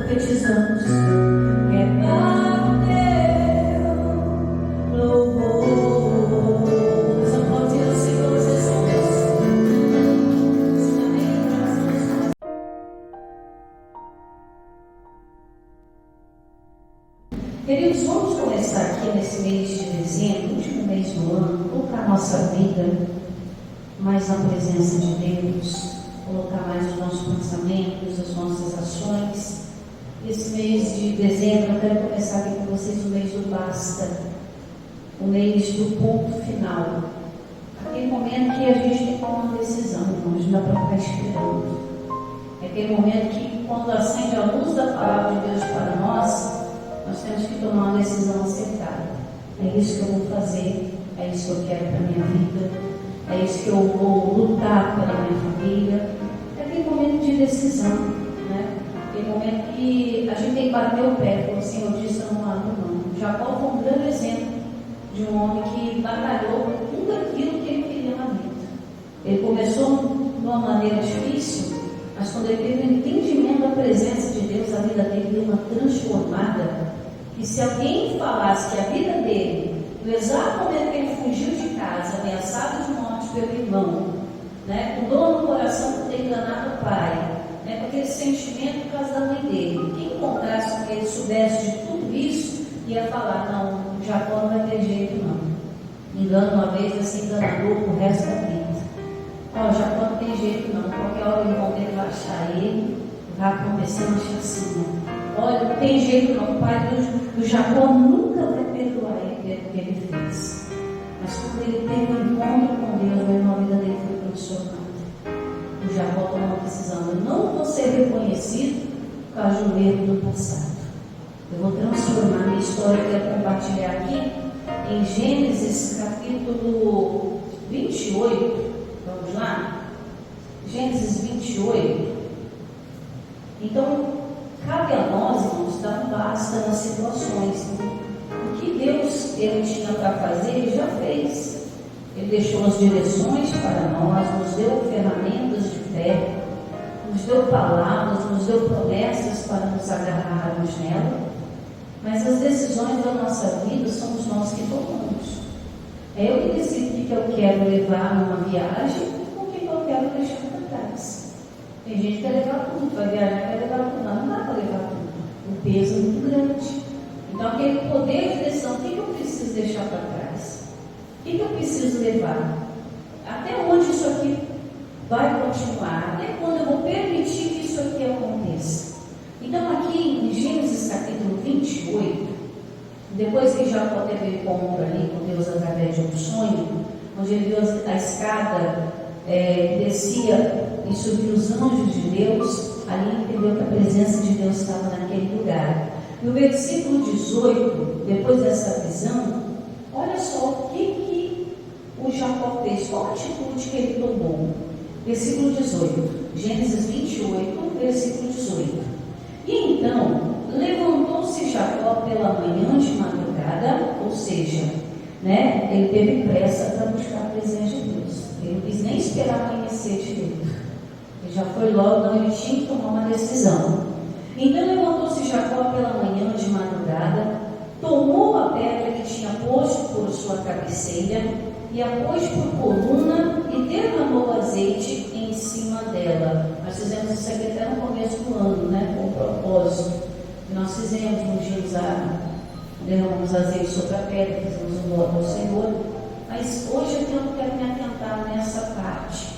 profetizamos. Repara o teu louvor. Nós aplaudimos o Senhor, vocês são Deus. Queridos, vamos começar aqui nesse mês de dezembro, último mês do ano, colocar a nossa vida mais na presença de Deus, colocar mais os nossos pensamentos, as nossas ações. Esse mês de dezembro eu quero começar aqui com vocês o mês do basta, o mês do ponto final, aquele momento que a gente tem que tomar uma decisão, irmãos, não dá para ficar esperando. É aquele momento que, quando acende a luz da palavra de Deus para nós temos que tomar uma decisão acertada. É isso que eu vou fazer, é isso que eu quero para a minha vida, é isso que eu vou lutar pela minha família. É aquele momento de decisão, né? Aquele momento que a gente tem que bater o pé, como o Senhor disse, eu não abro não. Jacó foi um grande exemplo de um homem que batalhou por tudo aquilo que ele queria na vida. Ele começou de uma maneira difícil, mas quando ele teve o entendimento da presença de Deus, a vida dele deu uma transformada. E se alguém falasse que a vida dele, no exato momento que ele fugiu de casa, ameaçado de morte pelo irmão, né, com dor no coração por ter enganado o pai, né, com aquele sentimento por causa da mãe dele, quem encontrasse com ele, soubesse de tudo isso, ia falar: não, Jacó não vai ter jeito não. Engano uma vez, vai ser enganador pro resto da vida. Ó, Jacó não tem jeito não, qualquer hora o irmão dele vai achar ele, vai começar uma chacinha. Olha, não tem jeito não, o pai do Jacó nunca vai perdoar ele pelo que ele fez. Mas quando ele teve um encontro com Deus, a vida dele foi transformada. O Jacó tomou uma decisão: eu não vou ser reconhecido por causa do erro do passado. Eu vou transformar minha história, que eu quero compartilhar aqui em Gênesis capítulo 28. Vamos lá? Gênesis 28. Então, cabe a nós, irmãos, dar um basta nas situações. O que Deus ele tinha para fazer, Ele já fez. Ele deixou as direções para nós, nos deu ferramentas de fé, nos deu palavras, nos deu promessas para nos agarrarmos nela. Mas as decisões da nossa vida somos nós que tomamos. É eu que decido o que eu quero levar numa viagem e o que eu quero deixar para trás. Tem gente que quer levar tudo, vai viajar, quer levar tudo. Não dá para levar tudo. O peso é muito grande. Então, aquele poder de decisão, o que eu preciso deixar para trás? O que eu preciso levar? Até onde isso aqui vai continuar? Até quando eu vou permitir que isso aqui aconteça? Então, aqui em Gênesis capítulo 28, depois que Jacó teve encontro ali com Deus através de um sonho, onde ele viu a escada, descia e subiu os anjos de Deus, ali entendeu que a presença de Deus estava naquele lugar. No versículo 18, depois dessa visão, olha só o que o Jacó fez, qual a atitude que ele tomou. Versículo 18, Gênesis 28, versículo 18. E então, levantou-se Jacó pela manhã de madrugada, ou seja, né, ele teve pressa para buscar a presença de Deus. Ele não quis nem esperar amanhecer direito. Ele já foi logo, não, ele tinha que tomar uma decisão. Então levantou-se Jacó pela manhã de madrugada, tomou a pedra que tinha posto por sua cabeceira e a pôs por coluna e derramou azeite em cima dela. Nós fizemos isso aqui até no começo do ano, né, com o propósito. E nós fizemos, derramamos azeite sobre a pedra, fizemos um voto ao Senhor. Mas hoje eu quero me atentar nessa parte.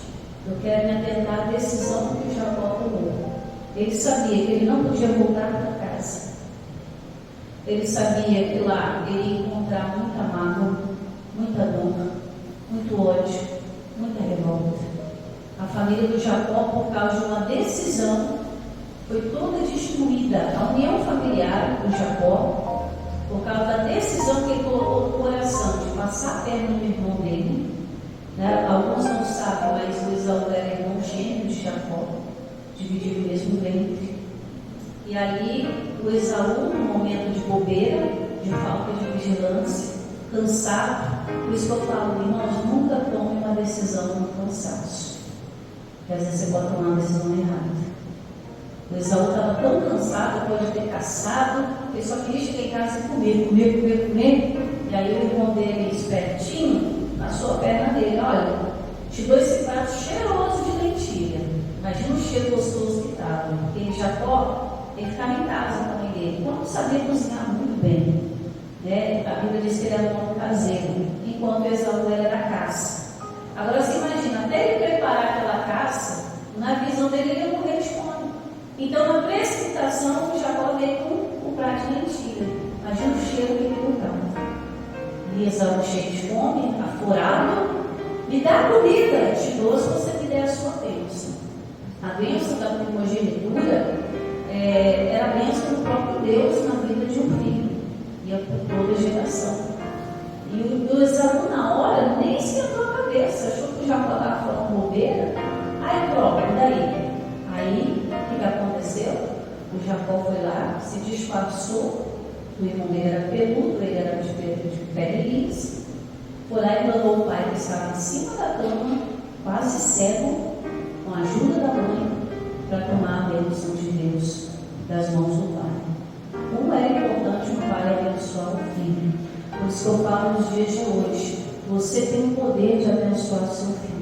Eu quero me atentar à decisão que Jacó tomou. Ele sabia que ele não podia voltar para casa. Ele sabia que lá ele ia encontrar muita mágoa, muita dor, muito ódio, muita revolta. A família do Jacó, por causa de uma decisão, foi toda destruída. A união familiar do Jacó, por causa da decisão que ele colocou no coração de passar a perna no irmão dele, né? Alguns não sabem, mas o Esaú era irmão gêmeo de Jacó, dividiram o mesmo ventre. E ali o Esaú, no momento de bobeira, de falta de vigilância, cansado, por isso que eu falo, irmãos, nunca tome uma decisão no cansaço, porque às vezes você pode tomar uma decisão errada. O Esaú estava tão cansado, depois de ter caçado, ele só queria chegar em casa e comer. E aí o irmão dele, espertinho, passou a perna dele: olha, te dou esse prato cheiroso de lentilha. Imagina o cheiro gostoso que estava. Porque Jacó, ele ficava em casa com a mãe dele, então não sabia cozinhar muito bem. A Bíblia diz que ele era um homem caseiro, enquanto Esaú era da caça. Agora você imagina, até ele preparar aquela caça, na visão dele ele ia morrer de fome. Então, na precipitação, Jacó veio com o prato de lentilha. Imagina o cheiro que ele colocava. E Esaú, cheio de fome, aforado: me dá comida, te dou se você me der a sua bênção. A bênção da primogenitura era a bênção do próprio Deus na vida de um filho, e por toda a geração. E o Esaú, na hora, nem esquentou a cabeça, achou que o Jacó estava falando bobeira. Aí, pronto, e daí? Aí, o que aconteceu? O Jacó foi lá, se disfarçou. O irmão dele era peludo, ele era de pele lisa. Foi lá e mandou o pai, que estava em cima da cama, quase cego, com a ajuda da mãe, para tomar a bênção de Deus das mãos do pai. Como é importante um pai abençoar o filho. Por isso que eu falo nos dias de hoje: você tem o poder de abençoar o seu filho.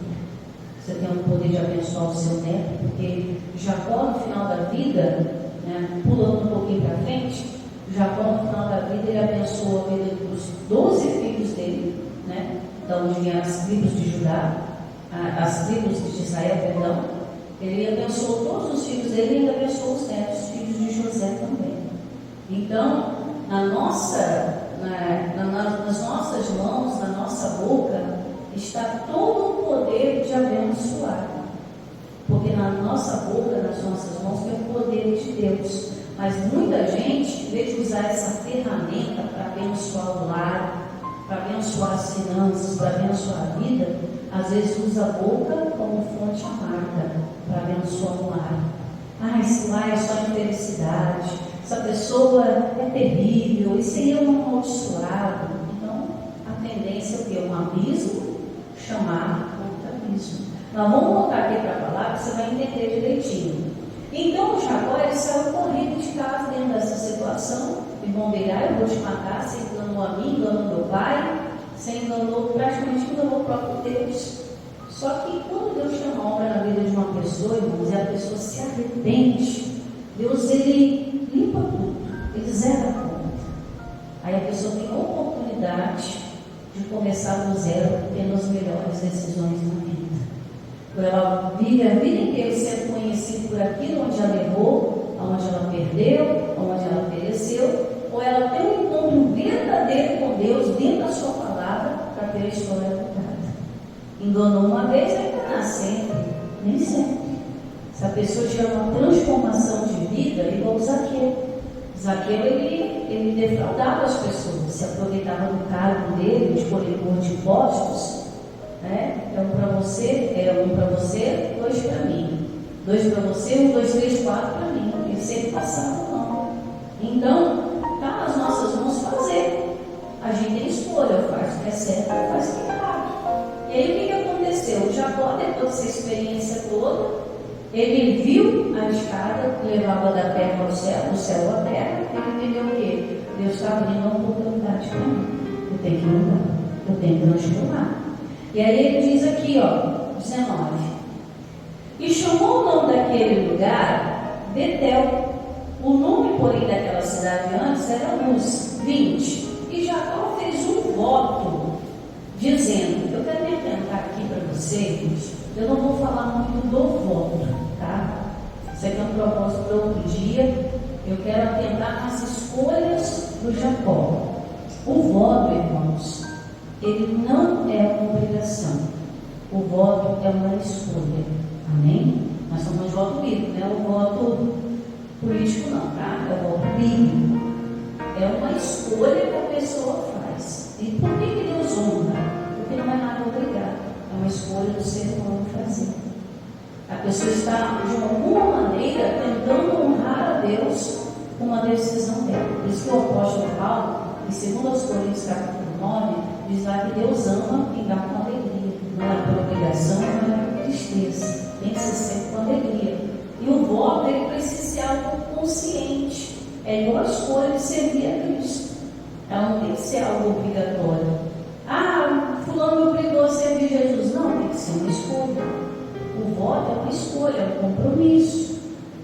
Você tem o poder de abençoar o seu neto, porque Jacó, no final da vida, pulando um pouquinho para frente, Jacó, no final da vida, ele abençoou a vida dos 12 filhos dele, da onde vinham as tribos de Judá, as tribos de Israel, perdão. Ele abençoou todos os filhos dele e abençoou os netos, os filhos de José também. Então, nas nossas mãos, na nossa boca, está todo o poder de abençoar. Porque na nossa boca, nas nossas mãos, tem o poder de Deus. Mas muita gente, em vez de usar essa ferramenta para abençoar o lar, para abençoar as finanças, para abençoar a vida, às vezes usa a boca como fonte amarga para abençoar o lar. Esse lar é só infelicidade, essa pessoa é terrível, esse aí é um amaldiçoado. Então, a tendência é o quê? Um abismo chamar outro abismo. Nós vamos voltar aqui para a palavra, você vai entender direitinho. Então o Jacó, ele saiu correndo de casa dentro dessa situação. O irmão dele: eu vou te matar. Você enganou a mim, enganou meu pai, você praticamente enganou o próprio Deus. Só que quando Deus tem uma obra na vida de uma pessoa, irmãos, e a pessoa se arrepende, Deus, ele limpa tudo, ele zera a conta. Aí a pessoa tem a oportunidade de começar do zero, tendo as melhores decisões na vida. Ela vive a vida inteira sendo conhecida por aquilo onde ela errou, onde ela perdeu, onde ela pereceu, ou ela tem um encontro verdadeiro com Deus dentro da sua palavra para ter a história mudada. Enganou uma vez, vai enganar sempre, nem sempre. Se a pessoa tiver uma transformação de vida, igual o Zaqueu. Zaqueu, ele defraudava as pessoas, se aproveitava do cargo dele de coletor de impostos. Um para você, 2 para mim. 2 para você, 2, 3, 4 para mim. Ele sempre passava não. Então, está nas nossas mãos fazer. A gente tem escolha, faz o que é certo ou faz o que é errado. E aí o que aconteceu? O Jacó, depois dessa experiência toda, ele viu a escada que levava da terra ao céu, do céu à terra. Ele entendeu o quê? Deus está abrindo uma oportunidade para mim. Eu tenho que mudar, eu tenho que transformar. E aí ele diz aqui, 19: e chamou o nome daquele lugar Betel. O nome, porém, daquela cidade antes era Luz. 20. E Jacó fez um voto, dizendo: eu quero me atentar aqui para vocês, eu não vou falar muito do voto, tá? Isso aqui é um propósito para outro dia. Eu quero atentar nas escolhas do Jacó. O voto, irmãos, ele não é uma obrigação. O voto é uma escolha. Amém? Nós somos voto bíblico, não é o voto político não, tá? É o voto bíblico. É uma escolha que a pessoa faz. E por que Deus honra? Porque não é nada obrigado. É uma escolha do ser humano fazer. A pessoa está, de alguma maneira, tentando honrar a Deus com uma decisão dela. Por isso que o apóstolo Paulo, em 2 Coríntios capítulo 9, diz lá que Deus ama quem dá com alegria. Não é por obrigação, não é por tristeza. Tem que ser sempre com alegria. E o voto, ele precisa ser algo consciente. É igual a escolha de servir a Cristo. Ela não tem que ser algo obrigatório. Ah, fulano me obrigou a servir Jesus. Não, tem que ser uma escolha. O voto é uma escolha, é um compromisso.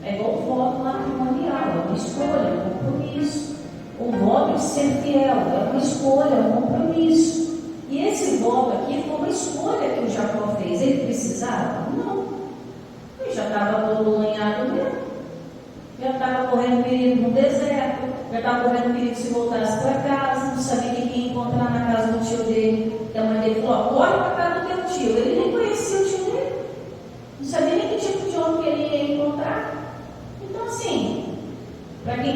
É igual o voto matrimonial, é uma escolha, é um compromisso. O voto de ser fiel é uma escolha, é um compromisso. E esse voto aqui foi uma escolha que o Jacó fez. Ele precisava? Não. Ele já estava todo lanhado mesmo. Já estava correndo perigo no deserto. Já estava correndo perigo se voltasse para casa. Não sabia quem ia encontrar na casa do tio dele. E a mãe dele falou: corre para a casa do teu tio. Ele nem conhecia o tio dele. Não sabia nem que tipo de homem que ele ia encontrar. Então, assim, para quem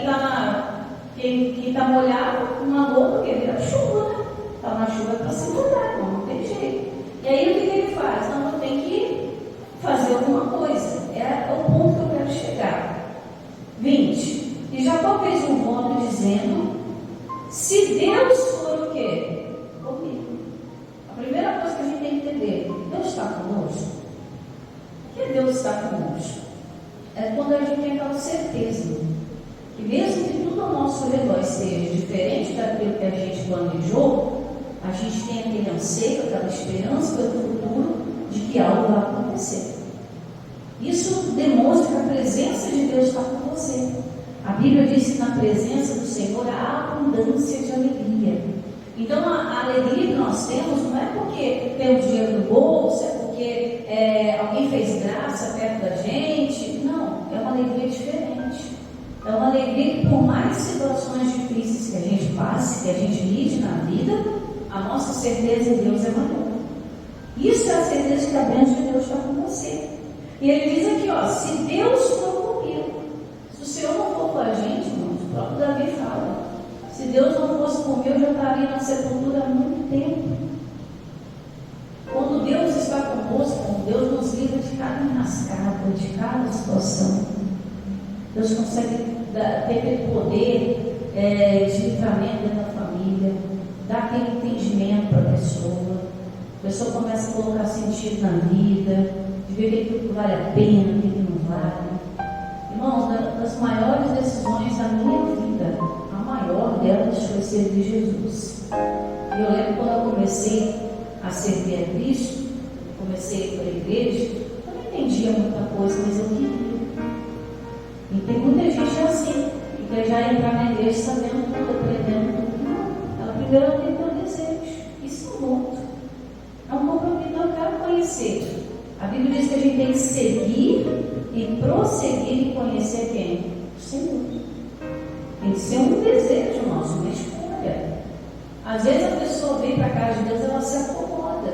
está molhado, uma roupa que vira chuva, né? Está na chuva para se molhar, não tem jeito. E aí o que ele faz? Não, eu tenho que fazer alguma coisa. É o ponto que eu quero chegar. 20. E Jacó fez um voto dizendo: se Deus for o quê? Comigo. A primeira coisa que a gente tem que entender: Deus está conosco. O que Deus está conosco? É quando a gente tem aquela certeza que mesmo que tudo ao nosso redor esteja diferente daquilo que a gente planejou, a gente tem aquele anseio, aquela esperança pelo futuro de que algo vai acontecer. Isso demonstra que a presença de Deus está com você. A Bíblia diz que na presença do Senhor há abundância de alegria. Então a alegria que nós temos não é porque temos dinheiro no bolso, é porque alguém fez graça perto da gente. Não, é uma alegria diferente. É uma alegria que, por mais situações difíceis que a gente passe, que a gente lide na vida, a nossa certeza em Deus é maior. Isso é a certeza que a bênção de Deus está com você. E ele diz aqui, ó: se Deus for comigo. Se o Senhor não for com a gente, irmãos, o próprio Davi fala: se Deus não fosse comigo, eu já estaria na sepultura há muito tempo. Quando Deus está conosco, Deus nos livra de cada enrascada, de cada situação. Deus consegue ter aquele poder de livramento dentro da família, dar aquele entendimento para a pessoa começa a colocar sentido na vida, de ver que aquilo vale a pena, o que não vale. Irmãos, das maiores decisões da minha vida, a maior delas foi servir Jesus. E eu lembro quando eu comecei a servir a Cristo, comecei a ir para a igreja, eu não entendia muita coisa, mas eu queria. E tem muita gente assim, que quer já entrar na igreja sabendo tudo, aprendendo tudo. Não, ela primeiro tem que ter um desejo. Isso é um voto. É um compromisso, eu quero conhecer. A Bíblia diz que a gente tem que seguir e prosseguir em conhecer quem? O Senhor. Tem que ser um desejo nosso, uma escolha. Às vezes a pessoa vem para a casa de Deus, ela se acomoda.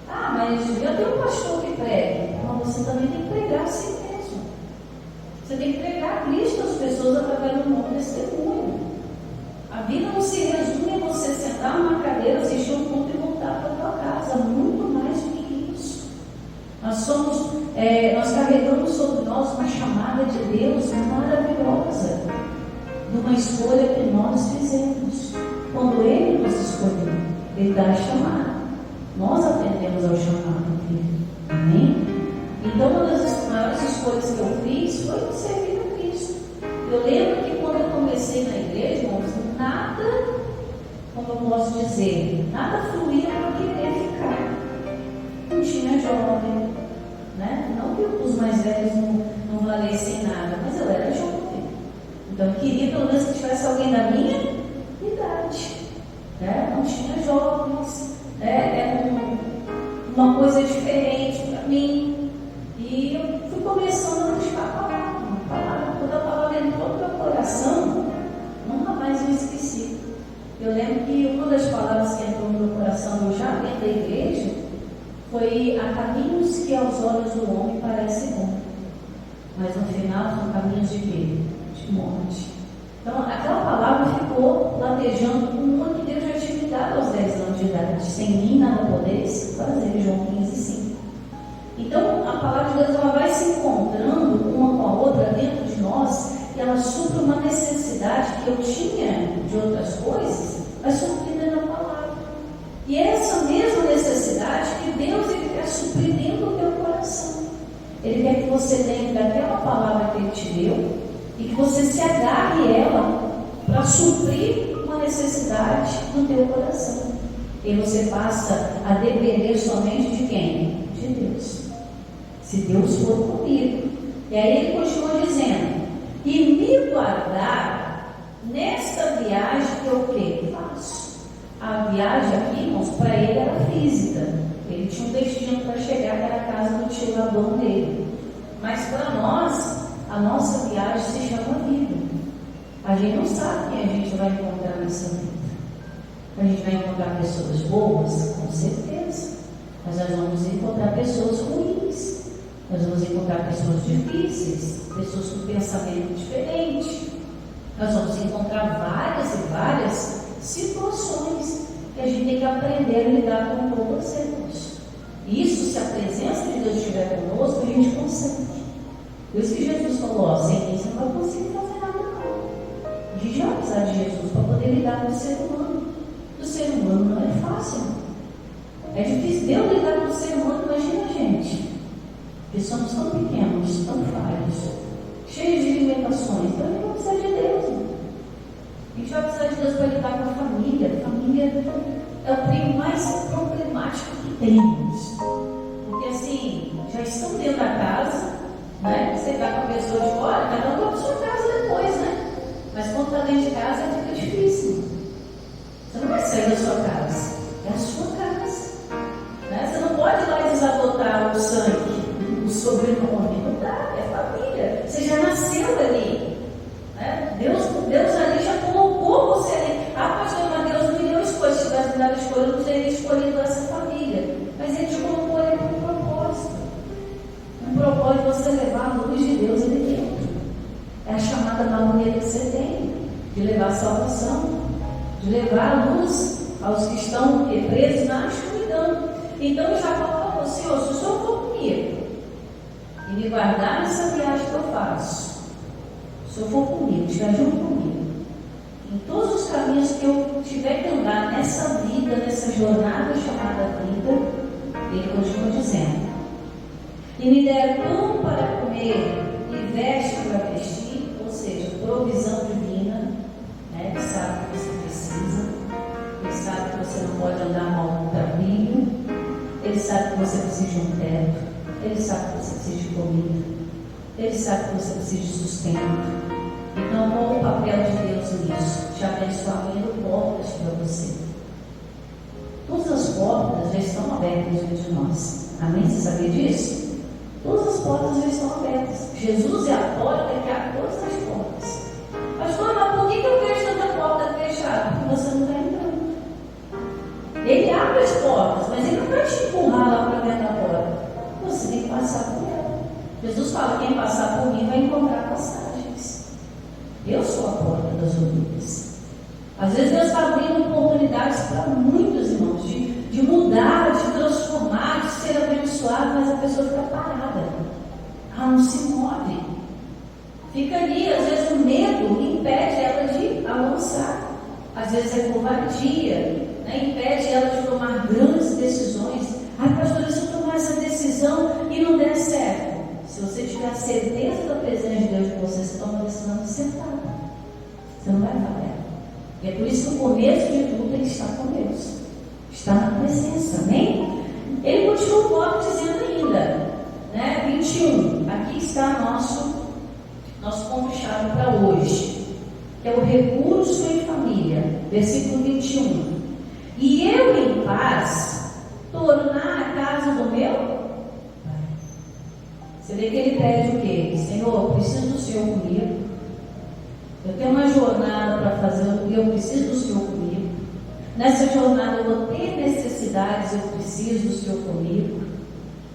Ah, mas já tem um pastor que prega. Então você também tem que pregar a si mesmo. Você tem que pregar Cristo às pessoas através do bom testemunho. A vida não se resume a você sentar numa cadeira, assistir um culto e voltar para a tua casa. Muito mais do que isso. Nós carregamos sobre nós uma chamada de Deus maravilhosa, de uma escolha que nós fizemos. Quando Ele nos escolheu, Ele dá a chamada. Nós atendemos ao chamado dele. Amém? Então, uma das maiores escolhas que eu fiz foi servir a Cristo. Eu lembro que quando eu comecei na igreja, irmãos, nada, como eu posso dizer, nada fluía para querer ficar. Não tinha jovem, né? Não que os mais velhos não valessem nada, mas eu era jovem. Então eu queria pelo menos que tivesse alguém da minha idade. Né? Não tinha jovens. Era uma coisa diferente para mim. E eu fui começando a buscar a palavra. Quando a palavra entrou no meu coração, nunca mais eu esqueci. Eu lembro que uma das palavras que entrou no meu coração, eu já dentro da igreja, foi: há caminhos que aos olhos do homem parecem bons, mas no final são caminhos de quê? De morte. Então aquela palavra ficou latejando com uma que Deus já tinha me dado aos 10 anos de idade: sem mim nada podeis fazer. João 15:5. Então a palavra de Deus, ela vai se encontrando uma com a outra dentro de nós, e ela supre uma necessidade que eu tinha de outras coisas, vai suprir na palavra. E é essa mesma necessidade que Deus, ele quer suprir dentro do teu coração. Ele quer que você lembre daquela palavra que Ele te deu e que você se agarre a ela para suprir uma necessidade no teu coração. E você passa a depender somente de quem? De Deus. Se Deus for comigo. E aí Ele continua dizendo: e me guardar nesta viagem que eu o quê? Faço. A viagem aqui, irmãos, para ele era física. Ele tinha um destino para chegar, que era a casa do tio Labão dele. Mas para nós, a nossa viagem se chama vida. A gente não sabe quem a gente vai encontrar nessa vida. A gente vai encontrar pessoas boas, com certeza. Mas nós vamos encontrar pessoas ruins. Nós vamos encontrar pessoas difíceis, pessoas com pensamento diferente. Nós vamos encontrar várias e várias situações que a gente tem que aprender a lidar com todas elas. Isso, se a presença de Deus estiver conosco, a gente consegue. Por isso que Jesus falou: sem mim você não vai conseguir fazer nada, não. A gente vai precisar de Jesus para poder lidar com o ser humano. O ser humano não é fácil. É difícil Deus lidar com o ser humano, imagina a gente. Porque somos tão pequenos, tão falhos, cheios de limitações. Então a gente vai precisar de Deus. A gente vai precisar de Deus para lidar com a família. A família é o primo mais problemático que temos. Porque assim, já estão dentro da casa, né? Você está com a pessoa de fora, cada um vai para a sua casa depois, né? Mas quando está dentro de casa fica difícil. Você não vai sair da sua casa, é a sua casa, né? Você não pode ir lá e desadotar o sangue, o sobrenome, não dá, é família. Você já nasceu ali, né? Deus ali já colocou você ali. Ah, pastor, mas Deus não me deu escolha. Se tivesse me dado escolha, eu não teria escolhido essa família. Mas Ele te colocou ali com um propósito. Um propósito de você levar a luz de Deus ali dentro. É a chamada maneira que você tem de levar a salvação, de levar a luz aos que estão presos na escuridão. Então Jacó falou: Senhor, se o Senhor for comigo e me guardar nessa viagem que eu faço, se eu for comigo, estiver junto comigo, em todos os caminhos que eu tiver que andar nessa vida, nessa jornada chamada vida, Ele continua dizendo: e me der pão para comer e veste para vestir, ou seja, provisão divina, né? Ele sabe que você precisa, Ele sabe que você não pode andar mal no caminho, Ele sabe que você precisa de um teto, Ele sabe que você precisa de comida, Ele sabe que você precisa de sustento. Então, qual é o papel de Deus nisso? Te abençoar abrindo portas para você. Todas as portas já estão abertas diante de nós. Amém? Você sabia disso? Todas as portas já estão abertas. Jesus é a porta que abre todas as portas. Pastor, mas por que eu vejo tanta porta fechada? Porque você não está entrando. Ele abre as portas, mas Ele não vai te empurrar lá para dentro da porta. Você tem que passar por ela. Jesus fala: quem passar por mim vai encontrar passagens. Eu sou a porta das ovelhas. Às vezes Deus está abrindo oportunidades para muitos irmãos de mudar, de transformar, de ser abençoado, mas a pessoa fica parada. Ela não se move. Fica ali, às vezes o medo impede ela de avançar. Às vezes é covardia, né? Impede ela de tomar grandes decisões. Ai, pastor, se eu tomar essa decisão e não der certo, se você tiver a certeza da presença de Deus com você toma a decisão acertada. Você não vai falhar. E é por isso que o começo de tudo tem que estar com Deus. Está na presença, amém? Ele continua o voto dizendo ainda, né? 21. Aqui está nosso ponto-chave para hoje, que é o recurso em família. Versículo 21. E eu em paz tornar a casa do meu. Você vê que ele pede o quê? Senhor, eu preciso do Senhor comigo. Eu tenho uma jornada para fazer e eu preciso do Senhor comigo. Nessa jornada eu vou ter necessidades, eu preciso do Senhor comigo.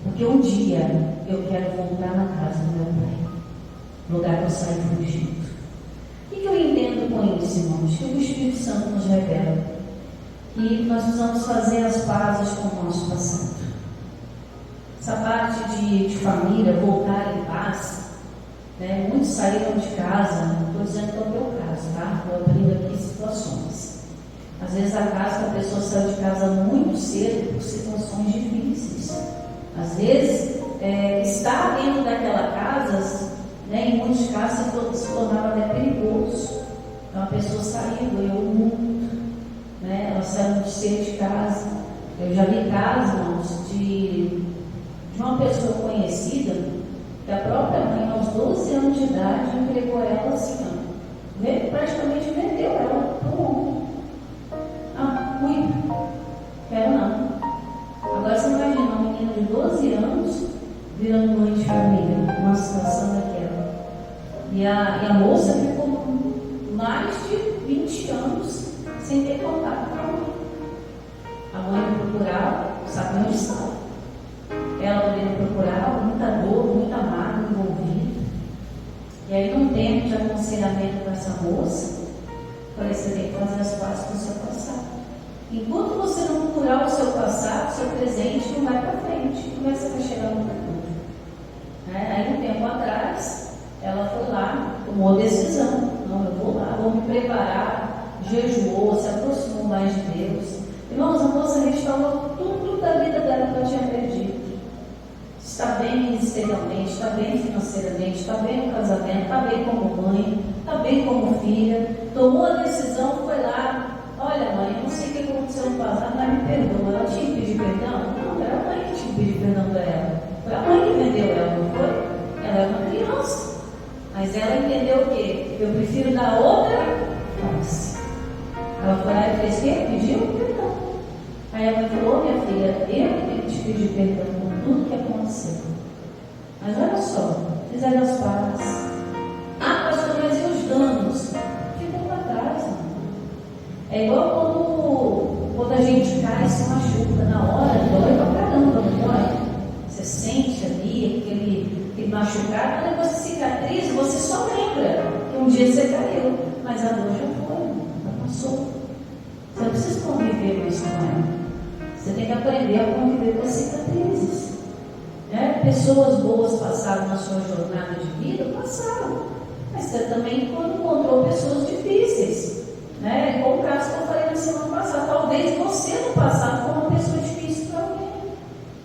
Porque um dia eu quero voltar na casa do meu Pai, lugar que eu saí fugido. O que eu entendo com isso, irmãos? Que o Espírito Santo nos revela que nós precisamos fazer as pazes com o nosso passado. Essa parte de família, voltar em paz, né? Muitos saíram de casa, não estou dizendo que é o teu caso, tá? Estou abrindo aqui situações. Às vezes a casa a pessoa saiu de casa muito cedo por situações difíceis. Às vezes estar dentro daquela casa, né, em muitos casos se tornava até perigoso. Então a pessoa saiu, ganhou muito, né, ela saiu muito cedo de casa. Eu já vi casos, irmãos, de uma pessoa conhecida, que a própria mãe, aos 12 anos de idade, entregou ela assim, ó, praticamente vendeu ela para o homem. Cuida, quero não. Agora você imagina uma menina de 12 anos virando mãe de família, uma situação daquela. E a moça ficou mais de 20 anos sem ter contato com a mãe. A mãe procurava, sabe onde estava. Ela podendo procurar, muita dor, muita mágoa envolvida. E aí, num tempo de aconselhamento com essa moça, falei: você tem que fazer as pazes com o seu passado. Enquanto você não curar o seu passado, o seu presente não vai para frente. Como é que você vai chegar no futuro? Aí, um tempo atrás, ela foi lá, tomou a decisão: não, eu vou lá, vou me preparar, jejuou, se aproximou mais de Deus. Irmãos, a moça restaurou tudo da vida dela que ela tinha perdido. Está bem ministerialmente, está bem financeiramente, está bem no casamento, está bem como mãe, está bem como filha. Tomou a decisão, foi lá. Olha, mãe, eu não sei o que aconteceu no passado, mas me perdoa. Ela tinha que pedir perdão? Não, era a mãe que tinha que pedir perdão para ela. Foi a mãe que vendeu ela, não foi? Ela era uma criança. Mas ela entendeu o quê? Eu prefiro dar outra face. Ela foi lá e fez o quê? Pediu perdão. Aí a mãe falou: minha filha, eu tenho que te pedir perdão por tudo que aconteceu. Mas olha só, fizeram as pazes. Pastor, mas e os danos? Ficam para trás, não. É igual quando a gente cai e se machuca na hora, dói pra caramba, não dói? Você sente ali aquele machucado, depois que cicatriza, você só lembra que um dia você caiu, mas a dor já foi, já passou. Você não precisa conviver mais com ela. Você tem que aprender a conviver com as cicatrizes. Pessoas boas passaram na sua jornada de vida, passaram. Mas você também encontrou pessoas difíceis. Como o caso que eu falei na semana passada. Talvez você no passado foi uma pessoa difícil para alguém.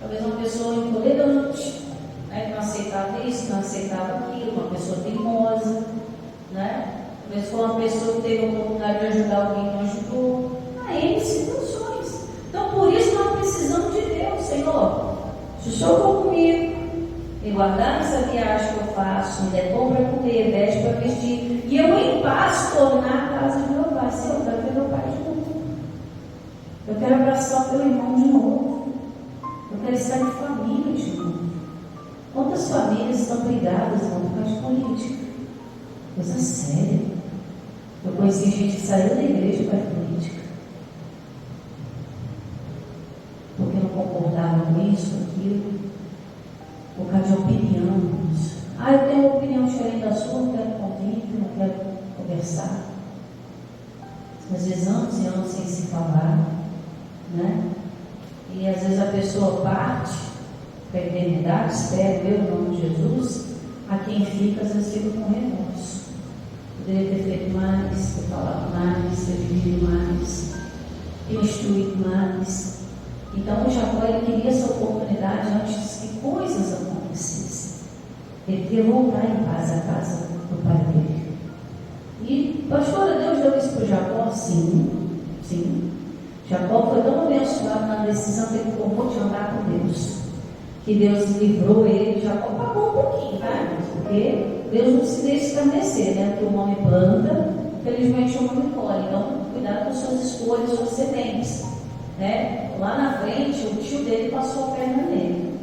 Talvez uma pessoa intolerante, que não aceitava isso, não aceitava aquilo, uma pessoa teimosa. Talvez foi uma pessoa que teve a oportunidade de ajudar alguém e não ajudou. Há N situações. Então, por isso nós precisamos de Deus. Senhor, se o Senhor for comigo, me guardar nessa viagem que eu faço, me der pão para comer, veste para vestir, e eu em paz tornar a casa de meu pai. Senhor, eu quero ver meu pai de novo. Eu quero abraçar o meu irmão de novo. Eu quero estar em família de novo. Quantas famílias estão brigadas, irmão, por causa de política? Coisa séria. Eu conheci gente que saiu da igreja para a política. Porque não concordava com isso, aquilo, por causa de opinião. Eu tenho uma opinião diferente da sua, não quero convite, não quero conversar. Às vezes anos e anos sem se falar, E às vezes a pessoa parte para a eternidade, espera eu, em nome de Jesus. A quem fica, às vezes fica com remorso. Poderia ter feito mais, ter falado mais, ter vivido mais, ter instruído mais. Então o Jacó, ele queria essa oportunidade antes que coisas acontecessem. Ele queria voltar em paz à casa do pai dele. E, pastora, Deus deu isso para o Jacó? Sim. Jacó foi tão abençoado na decisão que ele tomou de andar com Deus, que Deus livrou ele. Jacó pagou um pouquinho, porque Deus não se deixa escarnecer, Porque o homem planta, felizmente o homem colhe. Então, cuidado com suas escolhas, suas sementes. Lá na frente, o tio dele passou a perna nele.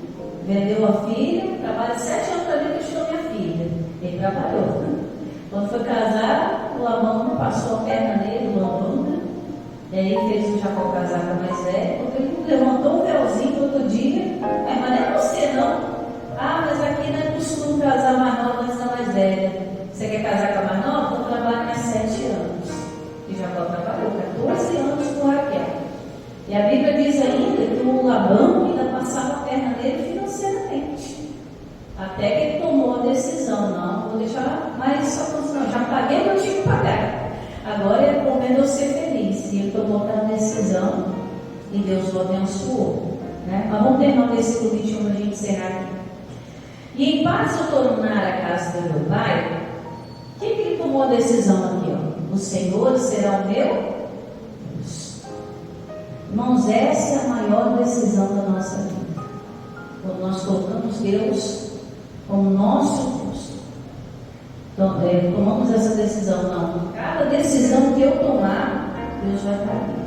Vendeu a filha, trabalha 7 anos para ver que deixou minha filha. Ele trabalhou. Quando foi casar, o Labão passou a perna nele, o Labão, E aí fez o Jacó casar com a mais velha. Quando ele levantou o véuzinho todo dia, mas não é você não. Mas aqui não é costume casar mais nova antes da mais velha. Você quer casar com a mais nova? Então trabalha mais 7 anos. E Jacó trabalhou 14 anos com Raquel. E a Bíblia diz ainda que o Labão ainda passava a perna nele financeiramente. Até que ele tomou a decisão: não, vou deixar mais só não, já paguei, eu tinha que pagar. Agora ele comendo eu ser feliz. E ele tomou aquela decisão e Deus o abençoou. Mas vamos terminar o versículo 21 para a gente encerrar aqui. E em paz eu tornar a casa do meu pai. Quem que ele tomou a decisão aqui? Ó? O Senhor será o meu Deus. Irmãos, essa é a maior decisão da nossa vida. Quando nós colocamos Deus como nosso Deus. Então, tomamos essa decisão. Não, cada decisão que eu tomar, Deus vai estar ali.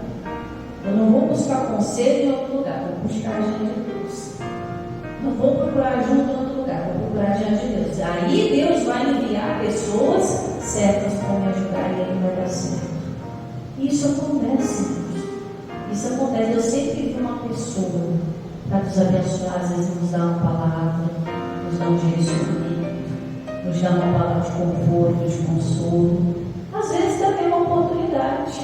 Eu não vou buscar conselho em outro lugar, vou buscar diante de Deus. Não vou procurar ajuda em outro lugar, vou procurar diante de Deus. Aí Deus vai enviar pessoas certas para me ajudar e aí vai dar certo. Isso acontece, irmãos. Isso acontece. Eu sempre vi uma pessoa para nos abençoar, às vezes nos dar uma palavra, nos dar um direcionamento, nos dar uma palavra de conforto, de consolo. Às vezes também é uma oportunidade,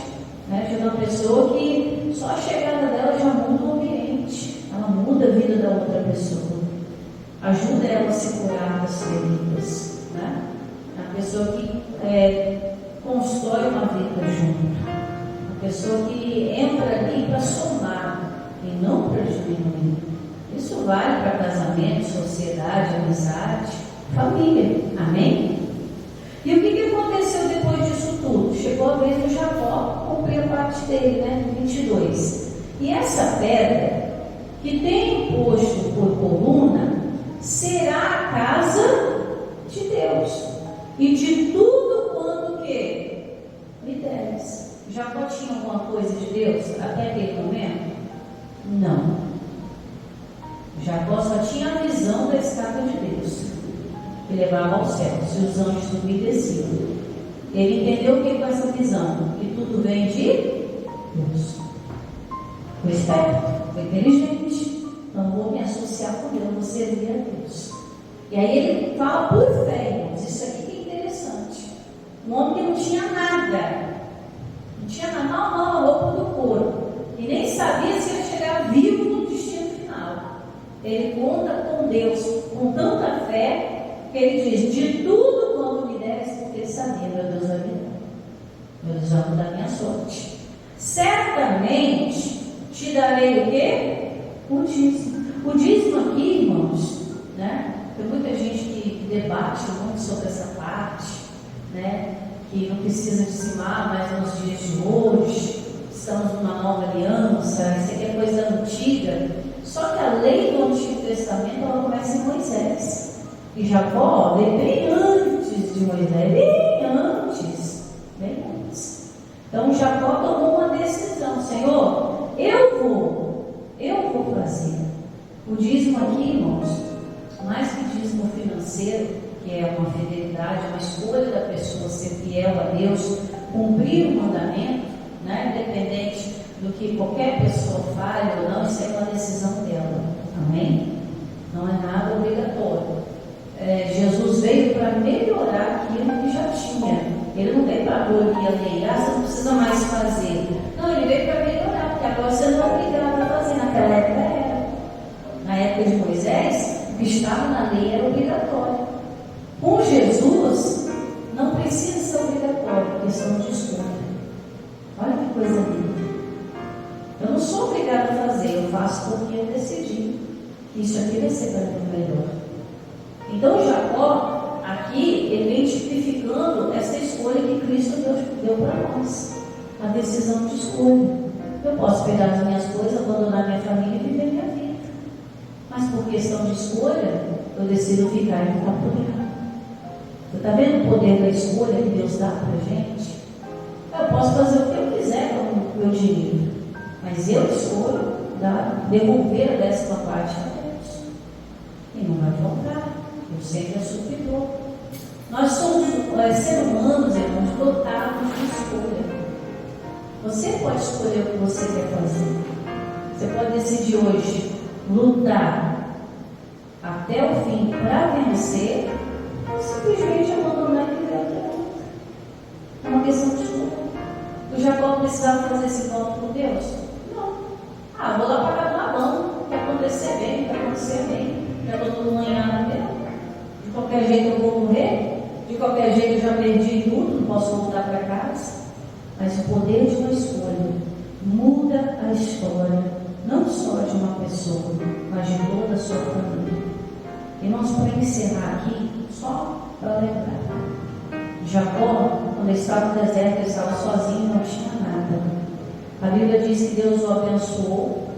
né, de uma pessoa que só a chegada dela já muda o ambiente, ela muda a vida da outra pessoa, ajuda ela a se curar das feridas, né? A pessoa que constrói uma vida junto, a pessoa que entra ali para somar e não para diminuir. Isso vale para casamento, sociedade, amizade, família, amém? E o que aconteceu depois disso tudo? Chegou a vez do Jacó cumprir a parte dele, né? 22. E essa pedra, que tem posto por coluna, será a casa de Deus. E de tudo quanto que lhe deres. Jacó tinha alguma coisa de Deus até aquele momento? Não. Jacó só tinha a visão da escada de Deus, que levava ao céu, se os anjos subiam e desciam. Ele entendeu o que com essa visão? Que tudo vem de Deus. Foi esperto, foi inteligente. Não vou me associar com Deus, vou servir a Deus. E aí ele fala por fé, irmãos. Isso aqui que é interessante. Um homem que não tinha nada, não tinha nada, mal a roupa do corpo, e nem sabia se ia chegar vivo no destino final. Ele conta com Deus com tanta fé, que ele diz: de tudo quanto me deres, porque ele sabia, meu Deus vai me dar. Meu Deus vai mudar a minha sorte. Certamente te darei o quê? O dízimo. O dízimo aqui, irmãos, né? Tem muita gente que debate muito sobre essa parte, né? Que não precisa dizimar mais nos dias de hoje. Estamos numa nova aliança, isso aqui é coisa antiga. Só que a lei do Antigo Testamento, ela começa em Moisés. E Jacó veio bem antes de Moisés, bem antes. Então Jacó tomou uma decisão: Senhor, eu vou fazer. O dízimo aqui, irmãos, mais que dízimo financeiro, que é uma fidelidade, uma escolha da pessoa ser fiel a Deus, cumprir o mandamento, né? Independente do que qualquer pessoa fale ou não, isso é uma decisão dela, amém? Não é nada obrigatório. Jesus veio para melhorar aquilo que já tinha. Ele não veio para abolir a lei, você não precisa mais fazer. Não, ele veio para melhorar, porque agora você não é obrigado a fazer. Naquela época era. Na época de Moisés, o que estava na lei era obrigatório. Com Jesus, não precisa ser obrigatório, questão de escolha. Olha que coisa linda. Eu não sou obrigado a fazer, eu faço porque eu decidi. Isso aqui vai ser para mim melhor. Então Jacó, aqui, ele vem tipificando essa escolha que Cristo deu para nós. A decisão de escolha. Eu posso pegar as minhas coisas, abandonar minha família e viver minha vida. Mas por questão de escolha, eu decido ficar e ficar por lá. Você está vendo o poder da escolha que Deus dá para a gente? Eu posso fazer o que eu quiser com o meu dinheiro, mas eu escolho devolver a 10ª parte a Deus. E não vai faltar. Eu sempre é supridor. Nós somos seres humanos, irmãos, dotados de escolha. Você pode escolher o que você quer fazer. Você pode decidir hoje lutar até o fim para vencer, ou simplesmente abandonar e viver outra luta. É uma questão de escolha. O Jacó precisava fazer esse voto com Deus? Não. Vou lá pagar uma mão, vai acontecer bem, vai acontecer bem. Já estou tudo manhado mesmo. De qualquer jeito eu vou morrer. De qualquer jeito eu já perdi tudo, não posso voltar para casa. Mas o poder de uma escolha muda a história, não só de uma pessoa, mas de toda a sua família. Irmãos, para encerrar aqui, só para lembrar. Jacó, quando estava no deserto, ele estava sozinho, não tinha nada. A Bíblia diz que Deus o abençoou.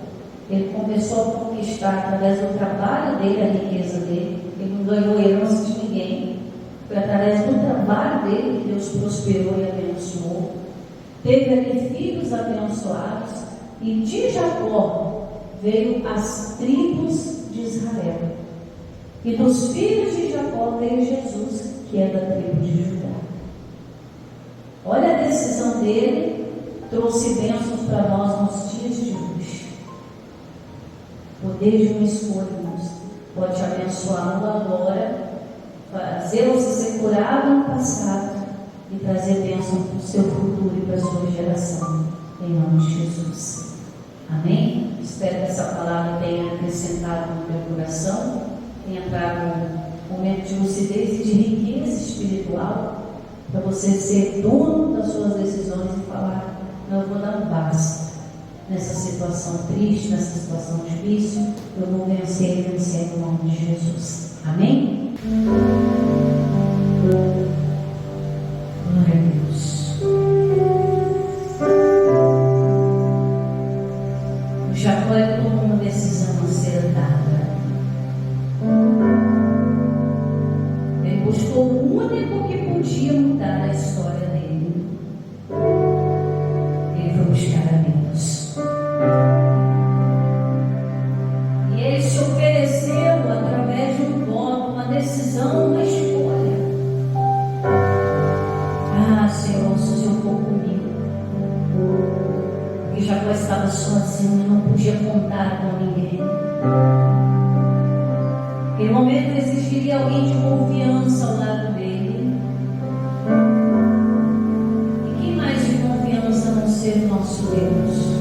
Ele começou a conquistar através do trabalho dele a riqueza dele. Ele não ganhou herança de ninguém. Foi através do trabalho dele que Deus prosperou e abençoou. Teve ali filhos abençoados. E de Jacó veio as tribos de Israel. E dos filhos de Jacó veio Jesus, que é da tribo de Judá. Olha a decisão dele, trouxe bênçãos para nós nos dias de hoje. O poder de uma escolha, irmãos, pode te abençoar no agora, fazer você ser curado no passado e trazer bênção para o seu futuro e para a sua geração, em nome de Jesus. Amém? Espero que essa palavra tenha acrescentado no teu coração, tenha trago um momento de lucidez e de riqueza espiritual, para você ser dono das suas decisões e falar: não, eu vou dar um basta nessa situação triste, nessa situação difícil, eu vou vencer e vencer no nome de Jesus. Amém? Glória a Deus. O Jacó tomou uma decisão acertada. Ele buscou o único que podia mudar a história dele. Ele foi buscar a Deus. E ele se ofereceu através de um voto, uma decisão, uma escolha. Ah, Senhor, se o Senhor for comigo. E Jacó estava sozinho, não podia contar com ninguém. Naquele momento existiria alguém de confiança ao lado dele. E quem mais de confiança a não ser nosso Deus?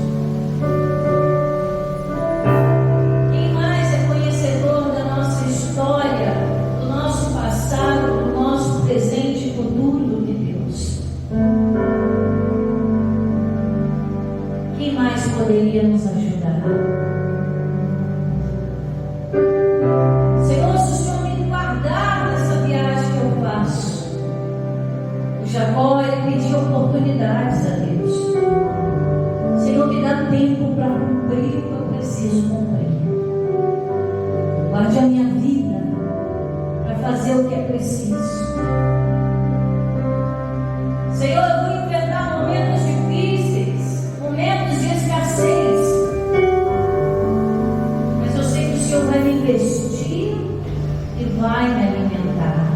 Quem mais é conhecedor da nossa história, do nosso passado, do nosso presente e futuro do que Deus? Quem mais poderia nos ajudar? Jacó, ele pediu oportunidades a Deus. Senhor, me dá tempo para cumprir o que eu preciso cumprir. Guarde a minha vida para fazer o que é preciso. Senhor, eu vou enfrentar momentos difíceis, momentos de escassez, mas eu sei que o Senhor vai me investir e vai me alimentar.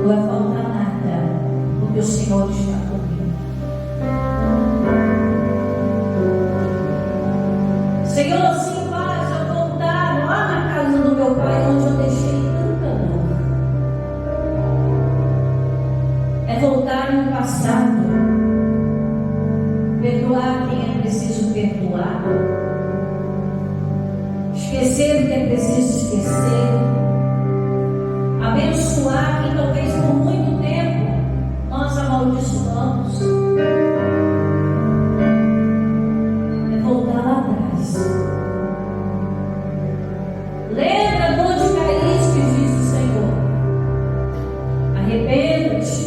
Não vai faltar nada, porque o Senhor está comigo. Senhor, se faz eu voltar lá na casa do meu pai, onde eu deixei tanta dor. É voltar no passado, perdoar quem é preciso perdoar, esquecer o que é preciso esquecer, abençoar quem talvez por muito tempo nós amaldiçoamos. É voltar lá atrás. Lembra de onde caíste, diz o Senhor. Arrependa-te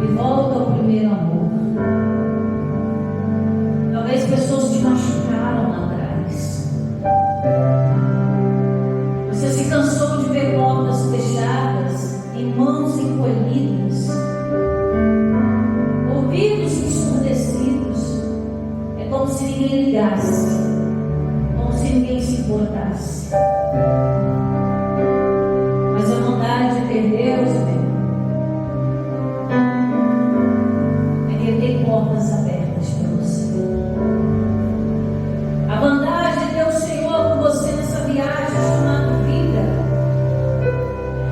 e volta ao primeiro amor. Talvez pessoas te machucaram lá atrás. Você se cansou de ver portas fechadas e mãos encolhidas, ouvidos ensurdecidos. É como se ninguém ligasse, como se ninguém se importasse. Mas a vontade de ter Deus, é que Ele tem portas abertas para você. A vontade de ter o Senhor com você nessa viagem chamada vida.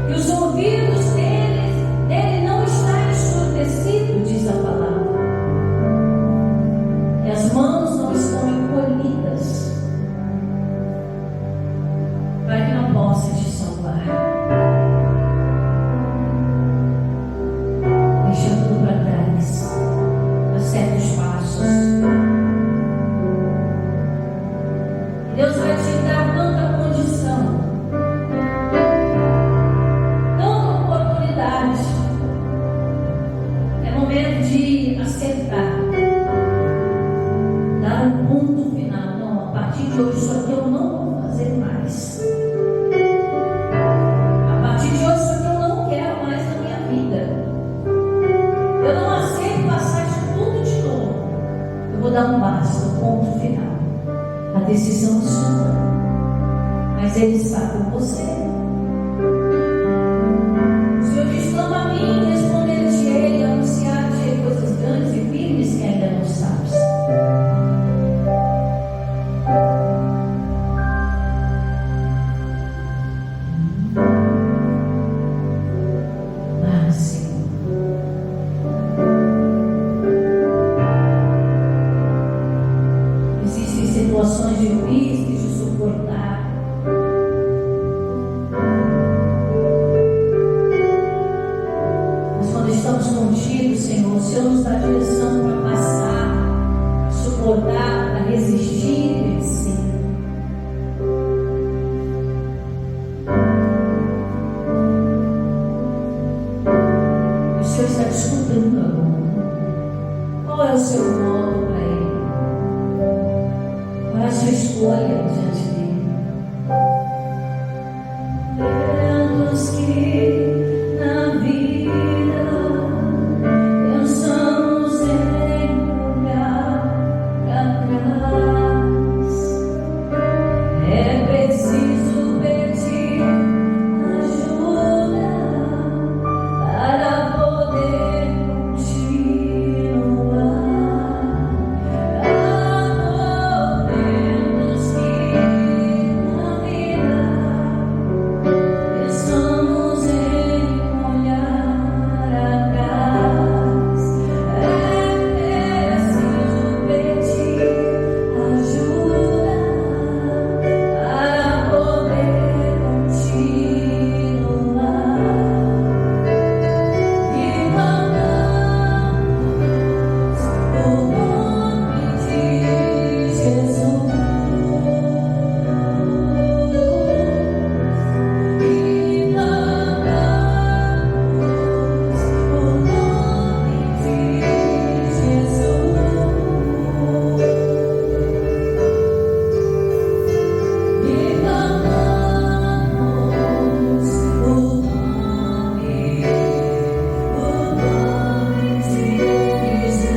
E os ouvidos dele não estão ensurdecidos, diz a palavra. E as mãos não estão encolhidas, para que não possa te salvar. Deixa tudo para trás, acerte os passos. Deus vai te dar maturidade. É momento de acertar, dar um ponto final. Não, a partir de hoje isso aqui eu não vou fazer mais. A partir de hoje isso aqui eu não quero mais na minha vida. Eu não aceito passar isso tudo de novo. Eu vou dar um basta, um ponto final. A decisão é sua, mas Ele está com você. O Senhor diz: clama a mim, responder-te-ei, anunciar-te coisas grandes e firmes que ainda não sabes. Ah, Senhor. Existem situações difíceis de suportar. Mas quando estamos contigo, Senhor, o Senhor nos dá a direção para passar, suportar, para resistir e vencer. O Senhor está descobrindo agora. Qual é o seu voto para Ele? Qual é a sua escolha diante dele? Deus que na vida pensamos em olhar para trás, é preciso pedir ajuda para poder continuar. Podemos que na vida pensamos em olhar atrás, é preciso pedir ajuda para poder continuar. E clamamos o nome de Jesus. E clamamos o nome de Jesus. E clamamos o nome de Jesus.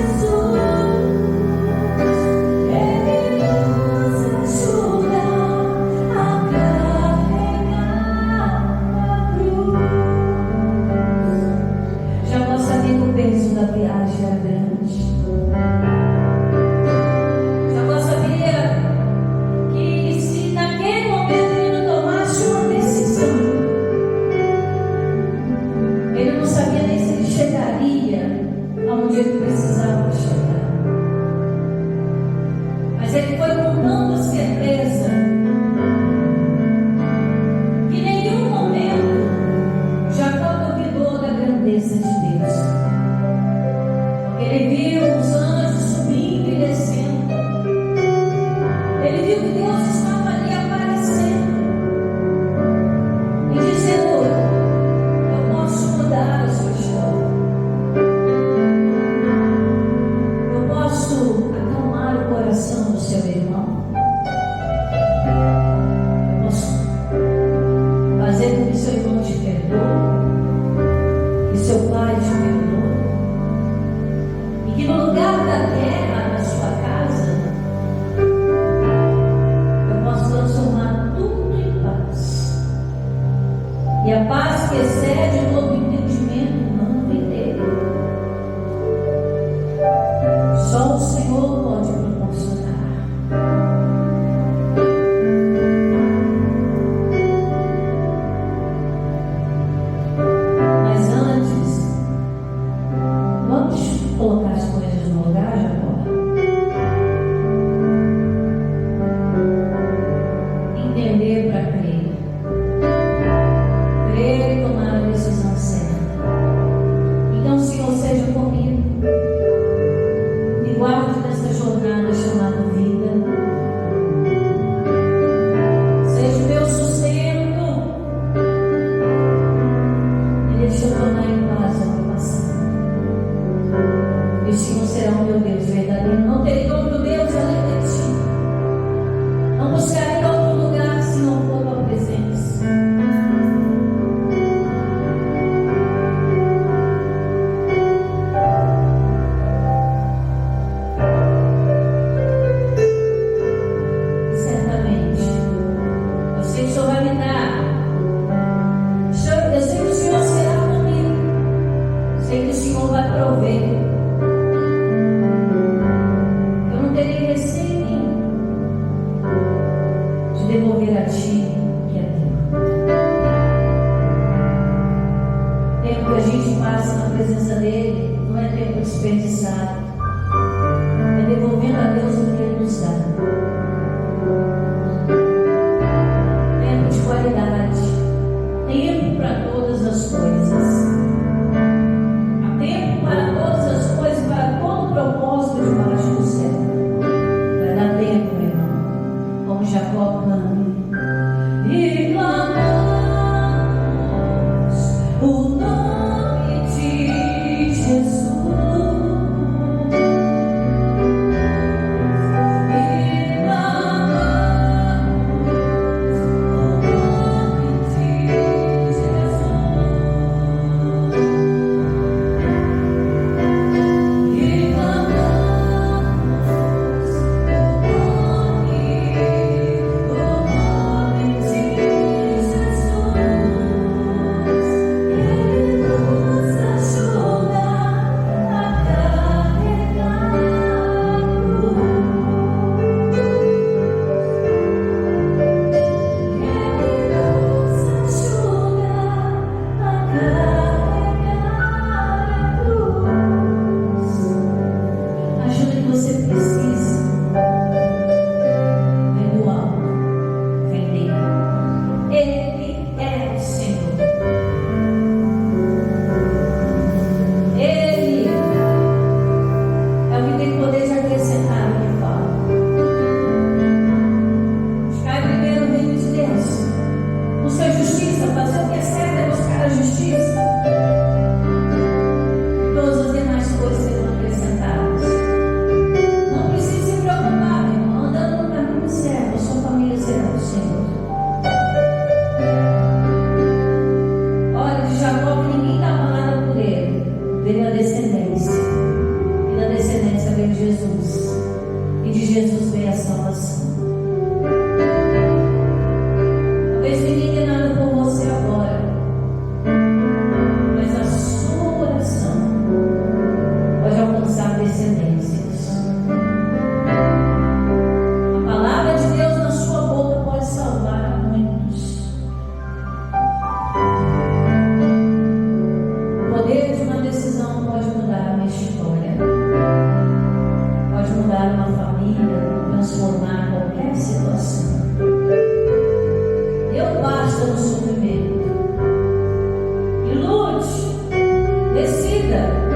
Ele nos ajuda a carregar a cruz. Já não sabia que o peso da viagem era grande. Já não sabia que se naquele momento ele não tomasse uma decisão, ele não sabia nem se ele chegaria aonde ele precisava chegar. Mas ele foi com tanta certeza que em nenhum momento Jacó duvidou da grandeza de Deus. Ele viu os anjos subindo e descendo. Ele viu que Deus estava ali aparecendo e dizendo: eu posso mudar a sua história. deixa eu tornar em paz o meu passado. E o Senhor será o meu Deus verdadeiro. Não terei outro Deus além de ti. Não buscarei outro lugar se não for tua presença. Certamente, eu sei que o Senhor vai me dar. Eu sei que o Senhor será comigo. Sei que o Senhor vai prover. Eu não terei receio nenhum de devolver a Ti o que é teu. Tempo que a gente passa na presença dEle não é tempo desperdiçado. É devolvendo a Deus o que Ele nos dá. Tempo de qualidade. Tempo para todas as coisas. Há tempo para todas as coisas, para todo propósito debaixo do céu. Vai dar tempo, meu irmão. Como Jacó clama. E clamamos o nome de Jesus. E clamamos o nome de Jesus. E clamamos o nome de Jesus. Ele nos ajuda a carregar a cruz. Ele nos ajuda a carregar a cruz. A ajuda que você precisa vem do alto, vem dele. Ele é o Senhor. Ele é o que tem poder de acrescentar o que fala. Buscar primeiro o reino de Deus. Buscar justiça, fazer o que é certo é buscar a justiça. Todas as demais coisas serão acrescentadas. Não precisa se preocupar, meu irmão. Andando no caminho certo, a sua família será do Senhor. Olha, de Jacó que ninguém dava nada por ele. Veio a descendência. E da descendência veio Jesus. E de Jesus veio a salvação. Talvez ninguém dê nada por você agora. Mas a sua oração pode alcançar descendências. A palavra de Deus na sua boca pode salvar a muitos. O poder de uma decisão pode mudar uma história. Pode mudar uma família, transformar qualquer situação. Deu basta no sofrimento. E lute, decida.